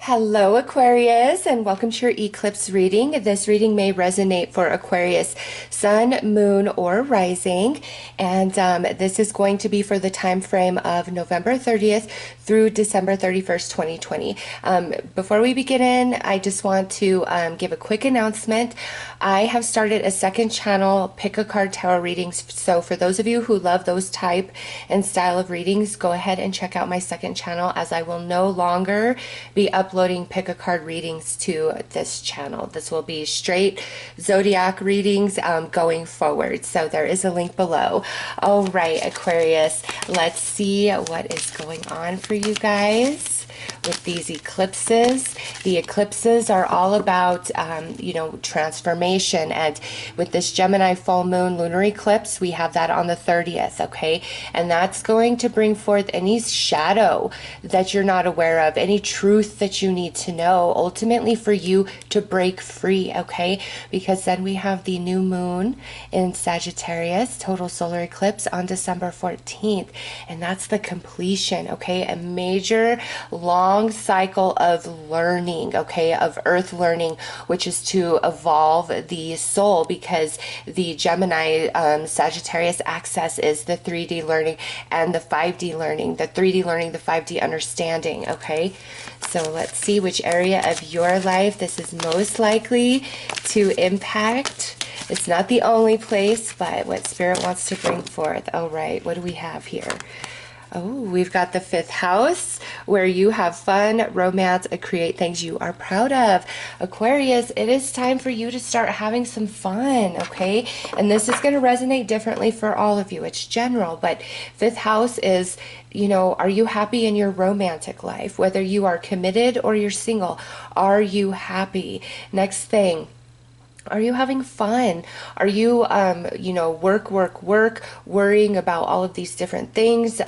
Hello, Aquarius, and welcome to your eclipse reading. This reading may resonate for Aquarius sun, moon, or rising, and this is going to be for the time frame of November 30th through December 31st, 2020. Before we begin, I just want to give a quick announcement. I have started a second channel, Pick a Card Tarot readings, so for those of you who love those type and style of readings, go ahead and check out my second channel, as I will no longer be uploading pick a card readings to this channel. This will be straight zodiac readings going forward. So there is a link below. All right, Aquarius, let's see what is going on for you guys with these eclipses. The eclipses are all about, transformation. And with this Gemini full moon lunar eclipse, we have that on the 30th, okay? And that's going to bring forth any shadow that you're not aware of, any truth that you need to know, ultimately for you to break free, okay? Because then we have the new moon in Sagittarius, total solar eclipse on December 14th. And that's the completion, okay? A major long cycle of learning, okay, of earth learning, which is to evolve the soul, because the Gemini Sagittarius axis is the 3D learning and the 5D learning, the 3D learning, the 5D understanding, okay? So let's see which area of your life this is most likely to impact. It's not the only place, but what Spirit wants to bring forth. All right, what do we have here? Oh, we've got the 5th house, where you have fun, romance, and create things you are proud of. Aquarius, it is time for you to start having some fun, okay? And this is going to resonate differently for all of you. It's general, but 5th house is, are you happy in your romantic life? Whether you are committed or you're single, are you happy? Next thing. Are you having fun? Are you, work, worrying about all of these different things,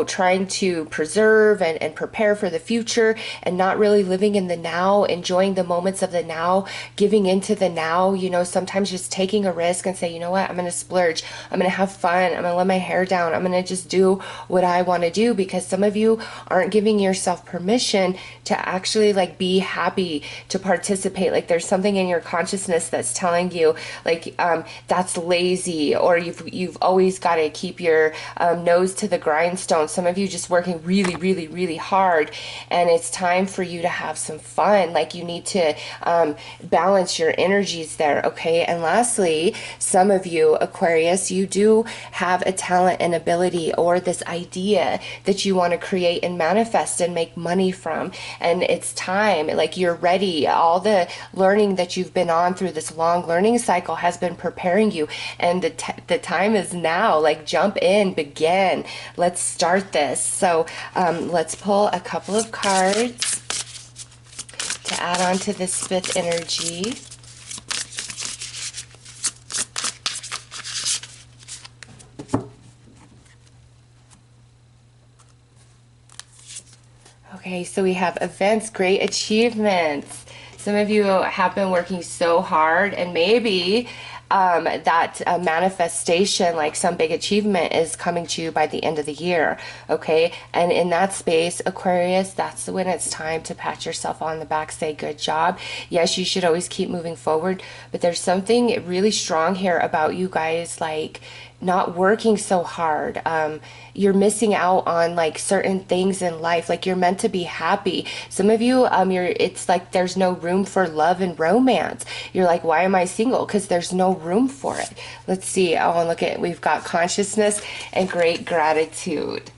trying to preserve and prepare for the future and not really living in the now, enjoying the moments of the now, giving into the now, sometimes just taking a risk and say, you know what, I'm going to splurge. I'm going to have fun. I'm going to let my hair down. I'm going to just do what I want to do, because some of you aren't giving yourself permission to actually be happy, to participate. Like there's something in your consciousness that's telling you that's lazy, or you've always got to keep your nose to the grindstone. Some of you just working really, really, really hard, and it's time for you to have some fun. Like you need to balance your energies there, okay? And lastly, some of you, Aquarius, you do have a talent and ability, or this idea that you want to create and manifest and make money from, and it's time, you're ready. All the learning that you've been on through this long learning cycle has been preparing you, and the time is now. Jump in, begin, let's start this. So let's pull a couple of cards to add on to this 5th energy. Okay, so we have events, great achievements. Some of you have been working so hard, and maybe that manifestation, like some big achievement, is coming to you by the end of the year, okay? And in that space, Aquarius, that's when it's time to pat yourself on the back, say good job. Yes, you should always keep moving forward, but there's something really strong here about you guys, not working so hard. You're missing out on certain things in life. You're meant to be happy. Some of you, it's there's no room for love and romance. You're like, why am I single? Because there's no room for it. Let's see. Oh, and look at, we've got consciousness and great gratitude.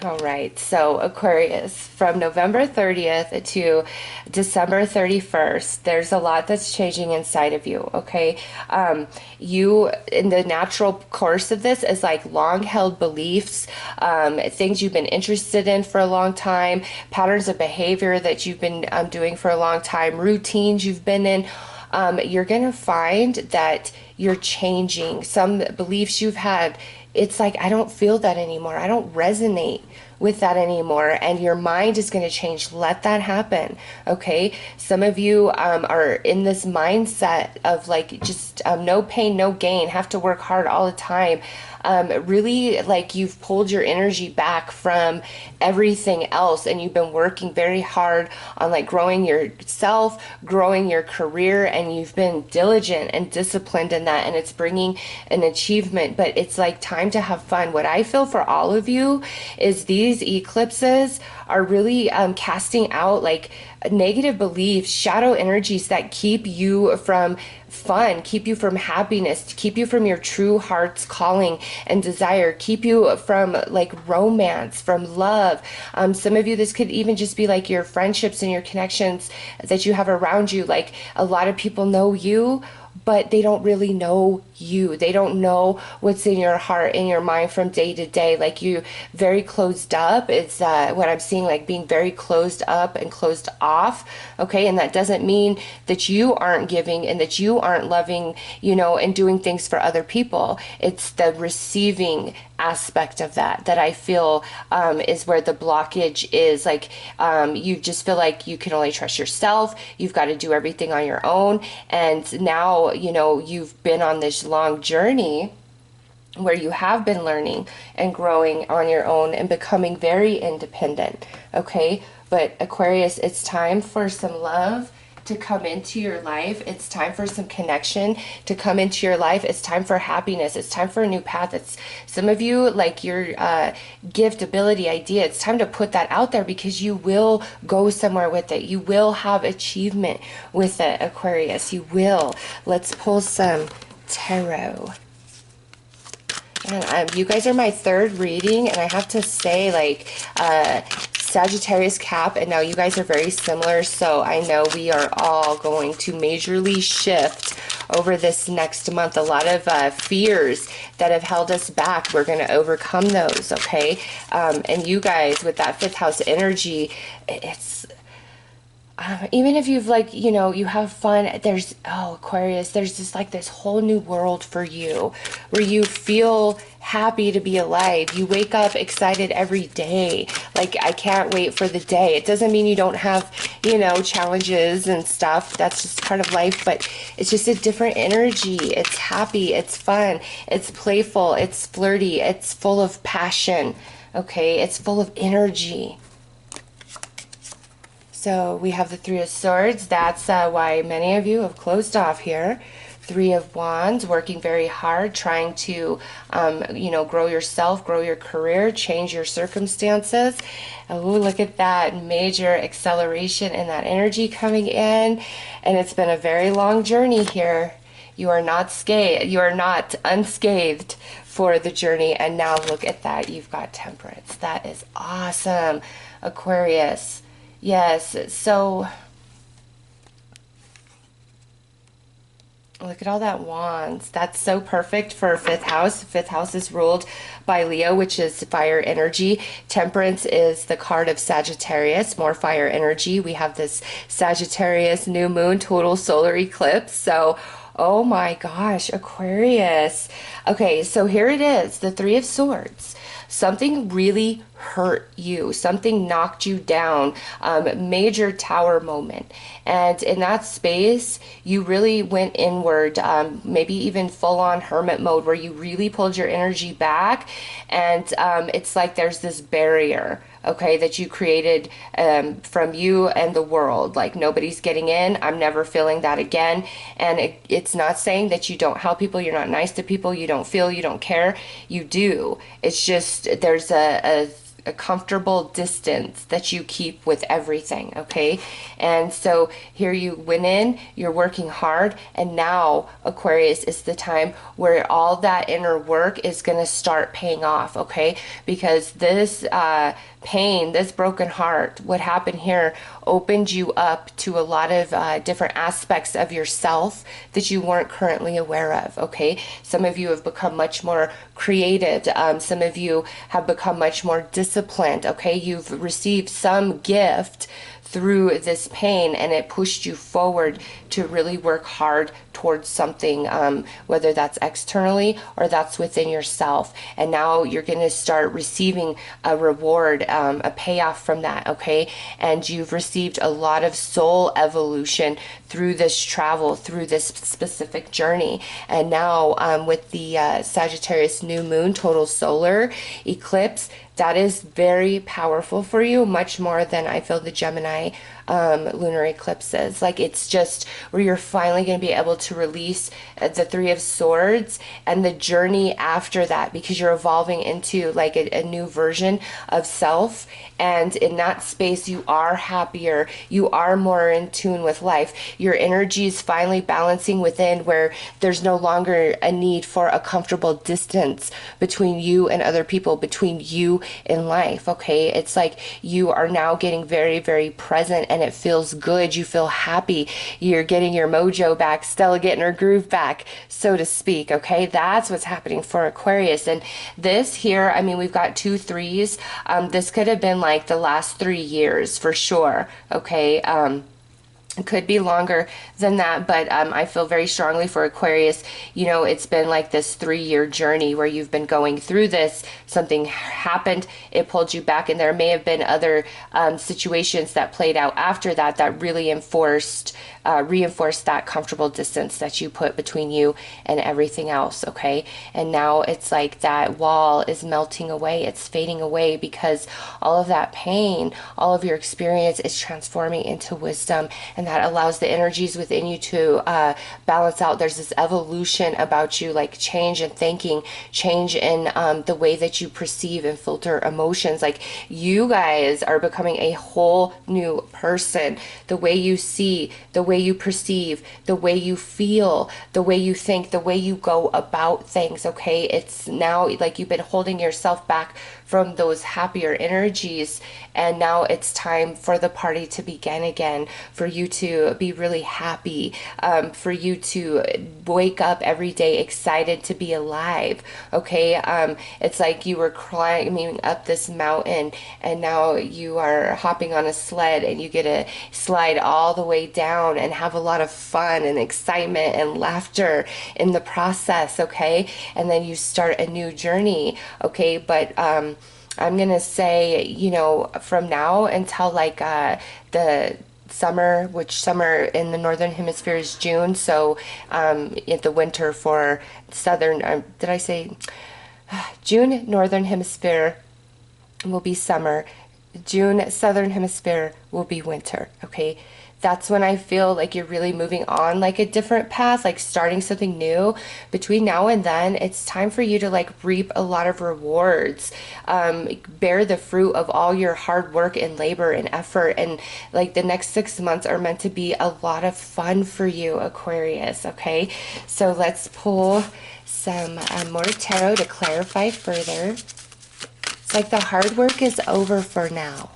All right, so Aquarius, from November 30th to December 31st, there's a lot that's changing inside of you, okay? You, in the natural course of this, is long-held beliefs, things you've been interested in for a long time, patterns of behavior that you've been doing for a long time, routines you've been in. You're going to find that you're changing. Some beliefs you've had, it's I don't feel that anymore. I don't resonate with that anymore. And your mind is going to change. Let that happen. Okay. Some of you are in this mindset of just no pain, no gain, have to work hard all the time. really like you've pulled your energy back from everything else, and you've been working very hard on like growing yourself, growing your career, and you've been diligent and disciplined in that, and it's bringing an achievement. But it's like time to have fun. What I feel for all of you is these eclipses are really casting out like negative beliefs, shadow energies that keep you from fun, keep you from happiness, keep you from your true heart's calling and desire, keep you from like romance, from love. Some of you, this could even just be like your friendships and your connections that you have around you. Like a lot of people know you, but they don't really know you. They don't know what's in your heart, in your mind from day to day. Like you very closed up. It's what I'm seeing, like being very closed up and closed off. Okay. And that doesn't mean that you aren't giving and that you aren't loving, you know, and doing things for other people. It's the receiving aspect of that I feel is where the blockage is. Like you just feel like you can only trust yourself. You've got to do everything on your own. And now, you know, you've been on this long journey where you have been learning and growing on your own and becoming very independent. Okay. But Aquarius, it's time for some love to come into your life. It's time for some connection to come into your life. It's time for happiness. It's time for a new path. It's some of you, like your gift, ability, idea. It's time to put that out there because you will go somewhere with it. You will have achievement with it, Aquarius. You will. Let's pull some tarot. And you guys are my third reading, and I have to say, like, Sagittarius Cap, and now you guys are very similar, so I know we are all going to majorly shift over this next month. A lot of fears that have held us back, we're going to overcome those, okay? And you guys, with that fifth house energy, it's... even if you've like, you know, you have fun, there's, oh, Aquarius, there's just like this whole new world for you where you feel happy to be alive. You wake up excited every day. Like, I can't wait for the day. It doesn't mean you don't have, you know, challenges and stuff. That's just part of life, but it's just a different energy. It's happy. It's fun. It's playful. It's flirty. It's full of passion. Okay. It's full of energy. So we have the Three of Swords. That's why many of you have closed off here. Three of Wands, working very hard, trying to, you know, grow yourself, grow your career, change your circumstances. Oh, look at that major acceleration in that energy coming in. And it's been a very long journey here. You are not scathed. You are not unscathed for the journey. And now look at that. You've got Temperance. That is awesome, Aquarius. Yes, so look at all that wands. That's so perfect for fifth house. Fifth house is ruled by Leo, which is fire energy. Temperance is the card of Sagittarius, more fire energy. We have this Sagittarius new moon, total solar eclipse. So, oh my gosh, Aquarius. Okay, so here it is, the Three of Swords. Something really hurt you. Something knocked you down. Major tower moment. And in that space, you really went inward, maybe even full-on hermit mode where you really pulled your energy back. And it's like there's this barrier, okay, that you created from you and the world. Like, nobody's getting in. I'm never feeling that again. And it's not saying that you don't help people, you're not nice to people, you don't feel, you don't care. You do. It's just there's a comfortable distance that you keep with everything, okay? And so here you went in, you're working hard, and now, Aquarius, is the time where all that inner work is going to start paying off, okay? Because this pain, this broken heart, what happened here opened you up to a lot of different aspects of yourself that you weren't currently aware of, okay? Some of you have become much more creative. Some of you have become much more disciplined, okay? You've received some gift through this pain, and it pushed you forward to really work hard towards something, whether that's externally or that's within yourself. And now you're going to start receiving a reward, a payoff from that, okay? And you've received a lot of soul evolution through this travel, through this specific journey. And now with the Sagittarius new moon, total solar eclipse, that is very powerful for you, much more than I feel the Gemini lunar eclipses. Like, it's just where you're finally going to be able to release the Three of Swords and the journey after that, because you're evolving into like a new version of self. And in that space, you are happier, you are more in tune with life. Your energy is finally balancing within, where there's no longer a need for a comfortable distance between you and other people, between you and life, okay? It's like you are now getting very, very present, and it feels good. You feel happy. You're getting your mojo back, Stella getting her groove back, so to speak, okay? That's what's happening for Aquarius. And this here, I mean, we've got 2 3s. This could have been like the last 3 years for sure, okay? It could be longer than that, but I feel very strongly for Aquarius. You know, it's been like this 3-year journey where you've been going through this. Something happened, it pulled you back, and there may have been other situations that played out after that that really reinforced that comfortable distance that you put between you and everything else, okay? And now it's like that wall is melting away, it's fading away, because all of that pain, all of your experience is transforming into wisdom, and that allows the energies within you to balance out. There's this evolution about you, like change in thinking, change in the way that you perceive and filter emotions. Like, you guys are becoming a whole new person. The way you see, the way you perceive, the way you feel, the way you think, the way you go about things, okay? It's now like you've been holding yourself back from those happier energies, and now it's time for the party to begin again, for you to be really happy, for you to wake up every day excited to be alive, okay? It's like you were climbing up this mountain, and now you are hopping on a sled, and you get to slide all the way down and have a lot of fun and excitement and laughter in the process, okay? And then you start a new journey, okay? But I'm gonna say, you know, from now until like the summer, which summer in the northern hemisphere is June, so in the winter for southern, did I say June northern hemisphere will be summer, June southern hemisphere will be winter, okay? That's when I feel like you're really moving on like a different path, like starting something new. Between now and then, it's time for you to like reap a lot of rewards, bear the fruit of all your hard work and labor and effort. And like the next 6 months are meant to be a lot of fun for you, Aquarius, okay? So let's pull some more tarot to clarify further. It's like the hard work is over for now.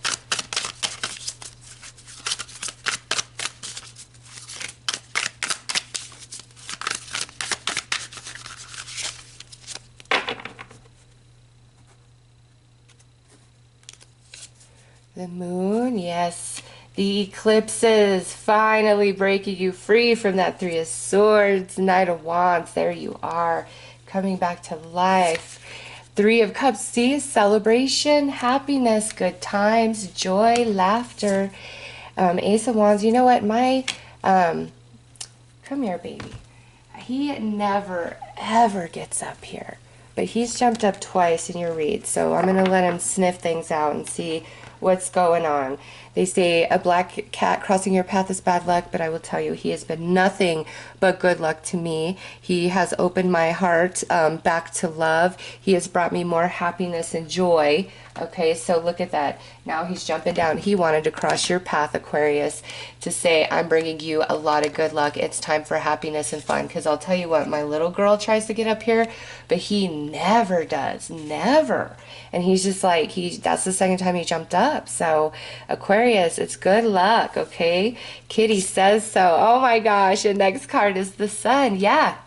The moon, yes. The eclipses finally breaking you free from that Three of Swords, Knight of Wands. There you are, coming back to life. Three of Cups, see, celebration, happiness, good times, joy, laughter. Ace of Wands, you know what, come here, baby. He never, ever gets up here. But he's jumped up twice in your read, so I'm going to let him sniff things out and see what's going on. They say a black cat crossing your path is bad luck, but I will tell you, he has been nothing but good luck to me. He has opened my heart back to love. He has brought me more happiness and joy. Okay, so look at that. Now he's jumping down. He wanted to cross your path, Aquarius, to say, I'm bringing you a lot of good luck. It's time for happiness and fun. Because I'll tell you what, my little girl tries to get up here, but he never does. Never. And he's just like, that's the second time he jumped up. So, Aquarius, it's good luck, okay? Kitty says so. Oh my gosh, and next card is the Sun. Yeah.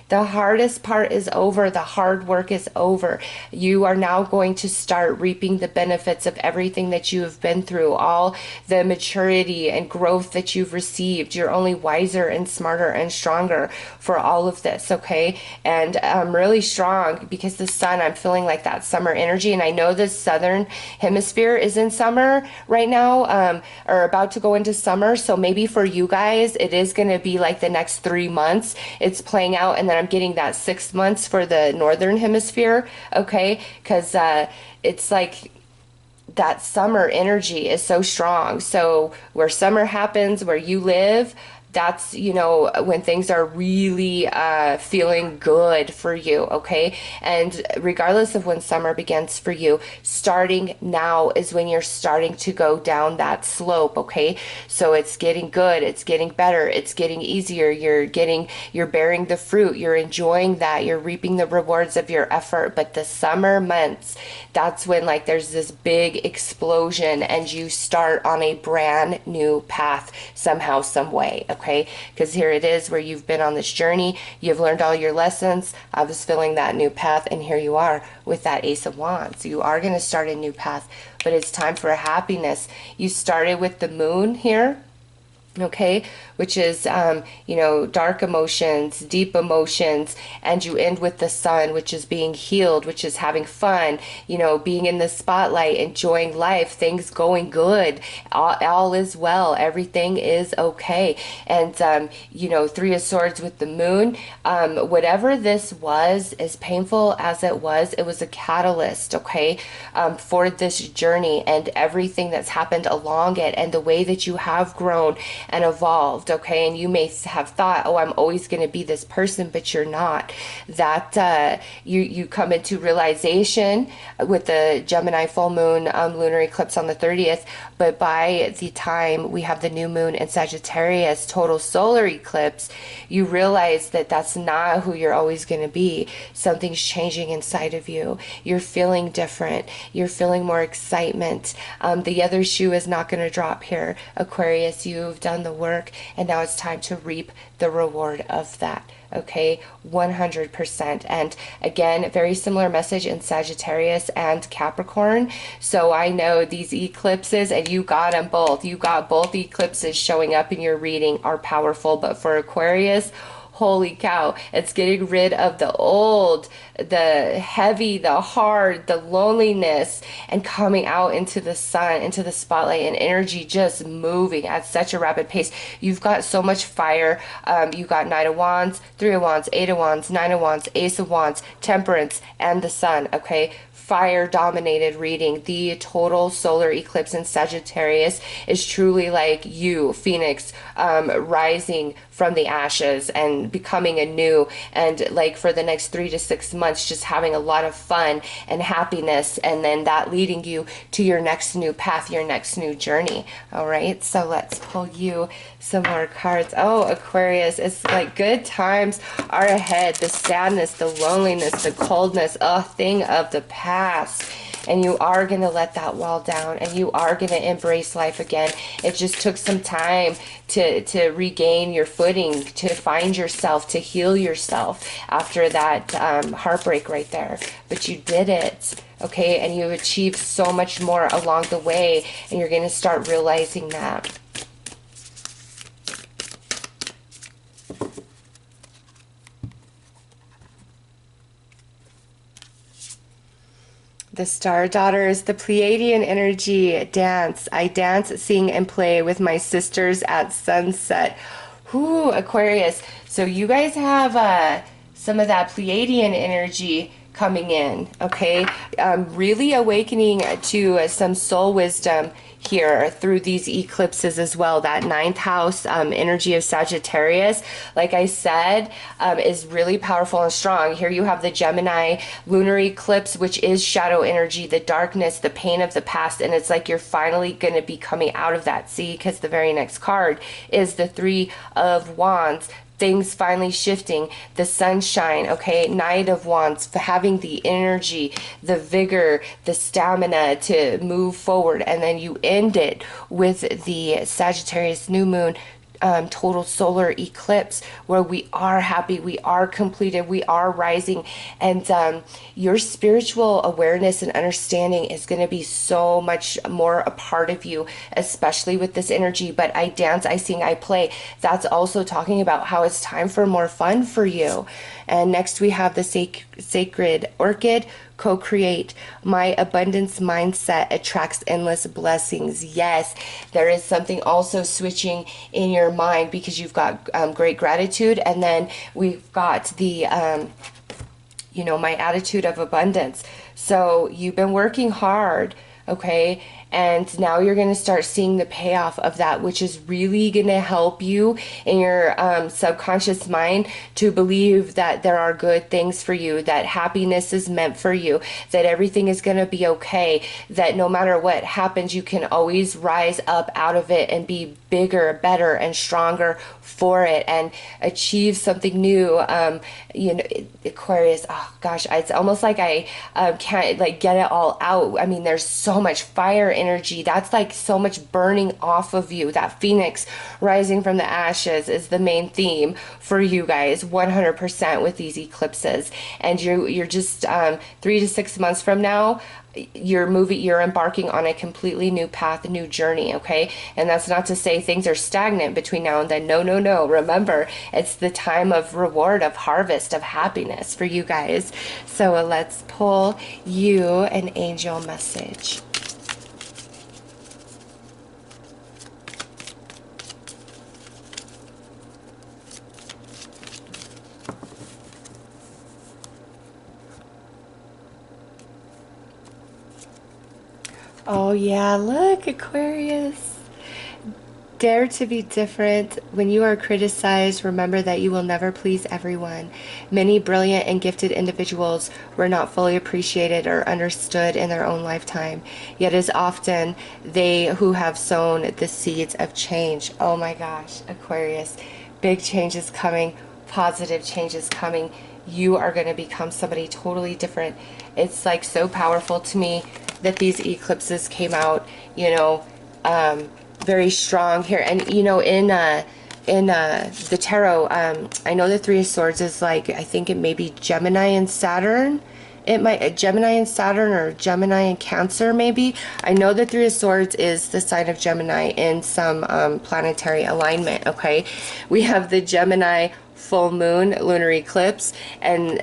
The hardest part is over. The hard work is over. You are now going to start reaping the benefits of everything that you have been through, all the maturity and growth that you've received. You're only wiser and smarter and stronger for all of this, okay? And I'm really strong because the sun, I'm feeling like that summer energy. And I know the southern hemisphere is in summer right now, or about to go into summer. So maybe for you guys, it is going to be like the next 3 months it's playing out. And then I'm getting that 6 months for the northern hemisphere, okay? Because it's like that summer energy is so strong. So where summer happens, where you live, that's, you know, when things are really feeling good for you, okay? And regardless of when summer begins for you, starting now is when you're starting to go down that slope, okay? So it's getting good, it's getting better, it's getting easier, you're bearing the fruit, you're enjoying that, you're reaping the rewards of your effort. But the summer months, that's when like there's this big explosion and you start on a brand new path somehow, some way, okay? Because here it is where you've been on this journey, you've learned all your lessons. I was feeling that new path, and here you are with that Ace of Wands. You are going to start a new path, but it's time for a happiness. You started with the moon here, okay, which is you know, dark emotions, deep emotions, and you end with the sun, which is being healed, which is having fun, you know, being in the spotlight, enjoying life, things going good, all is well, everything is okay. And you know, Three of Swords with the moon, whatever this was, as painful as it was a catalyst, okay, for this journey and everything that's happened along it, and the way that you have grown and evolved, okay? And you may have thought, oh, I'm always going to be this person, but you're not. That you come into realization with the Gemini full moon lunar eclipse on the 30th, but by the time we have the new moon in Sagittarius total solar eclipse, you realize that that's not who you're always going to be. Something's changing inside of you. You're feeling different. You're feeling more excitement. The other shoe is not going to drop here, Aquarius. You've done the work, and now it's time to reap the reward of that, okay? 100%. And again, very similar message in Sagittarius and Capricorn. So I know these eclipses, and you got them both. You got both eclipses showing up in your reading, are powerful. But for Aquarius, holy cow, it's getting rid of the old, the heavy, the hard, the loneliness, and coming out into the sun, into the spotlight, and energy just moving at such a rapid pace. You've got so much fire. You've got Knight of Wands, Three of Wands, Eight of Wands, Nine of Wands, Ace of Wands, Temperance, and the Sun, okay? Fire dominated reading. The total solar eclipse in Sagittarius is truly like you, Phoenix, rising from the ashes and becoming anew, and like for the next 3 to 6 months just having a lot of fun and happiness, and then that leading you to your next new path, your next new journey. All right, so let's pull you some more cards. Oh, Aquarius, it's like good times are ahead. The sadness, the loneliness, the coldness, a thing of the past. And you are going to let that wall down, and you are going to embrace life again. It just took some time to regain your footing, to find yourself, to heal yourself after that heartbreak right there. But you did it, okay? And you achieved so much more along the way, and you're going to start realizing that. The Star Daughters, the Pleiadian energy, dance. I dance, sing, and play with my sisters at sunset. Whoo, Aquarius. So you guys have some of that Pleiadian energy coming in, okay? Really awakening to some soul wisdom here through these eclipses as well. That ninth house energy of Sagittarius, like I said, is really powerful and strong. Here you have the Gemini lunar eclipse, which is shadow energy, the darkness, the pain of the past, and it's like you're finally going to be coming out of that. See, because the very next card is the Three of Wands. Things finally shifting, the sunshine, okay? Knight of Wands, having the energy, the vigor, the stamina to move forward. And then you end it with the Sagittarius new moon total solar eclipse where we are happy, we are completed, we are rising, and your spiritual awareness and understanding is going to be so much more a part of you, especially with this energy. But I dance, I sing, I play. That's also talking about how it's time for more fun for you. And next we have the sacred orchid. Co-create. My abundance mindset attracts endless blessings. Yes, there is something also switching in your mind because you've got great gratitude, and then we've got the my attitude of abundance. So you've been working hard, okay, and now you're going to start seeing the payoff of that, which is really going to help you in your subconscious mind to believe that there are good things for you, that happiness is meant for you, that everything is going to be okay, that no matter what happens, you can always rise up out of it and be bigger, better, and stronger for it and achieve something new. Aquarius, oh gosh, it's almost like I can't like get it all out. I mean, there's so much fire energy. That's like so much burning off of you. That phoenix rising from the ashes is the main theme for you guys 100% with these eclipses. And you're just 3 to 6 months from now, you're embarking on a completely new path, a new journey, okay? And that's not to say things are stagnant between now and then. No, no, no. Remember, it's the time of reward, of harvest, of happiness for you guys. So let's pull you an angel message. Oh yeah, look, Aquarius. Dare to be different. When you are criticized, remember that you will never please everyone. Many brilliant and gifted individuals were not fully appreciated or understood in their own lifetime. Yet is often they who have sown the seeds of change. Oh my gosh, Aquarius. Big change is coming. Positive change is coming. You are going to become somebody totally different. It's like so powerful to me that these eclipses came out, very strong here. And in the tarot, I know the Three of Swords is like, I think it may be Gemini and Saturn. It might Gemini and Saturn, or Gemini and Cancer maybe. I know the Three of Swords is the sign of Gemini in some planetary alignment. Okay, we have the Gemini full moon lunar eclipse, and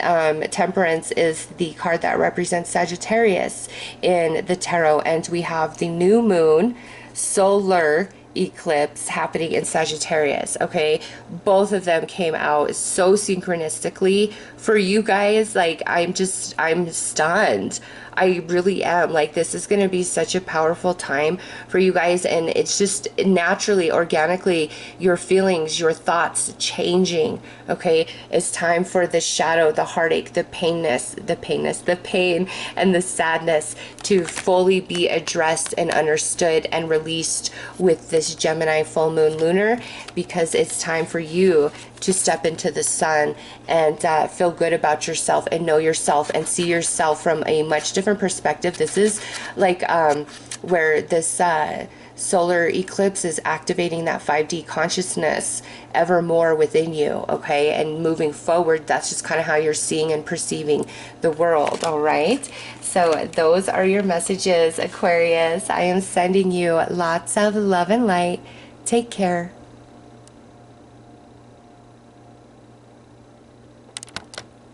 Temperance is the card that represents Sagittarius in the tarot, and we have the new moon solar eclipse happening in Sagittarius. Okay, both of them came out so synchronistically for you guys. Like, I'm stunned. I really am. Like, this is going to be such a powerful time for you guys, and it's just naturally, organically, your feelings, your thoughts changing. Okay, it's time for the shadow, the heartache, the pain, and the sadness to fully be addressed and understood and released with this Gemini full moon lunar, because it's time for you to step into the sun and feel good about yourself and know yourself and see yourself from a much different perspective. This is like where this solar eclipse is activating that 5D consciousness ever more within you, okay? And moving forward, that's just kind of how you're seeing and perceiving the world, all right? So those are your messages, Aquarius. I am sending you lots of love and light. Take care.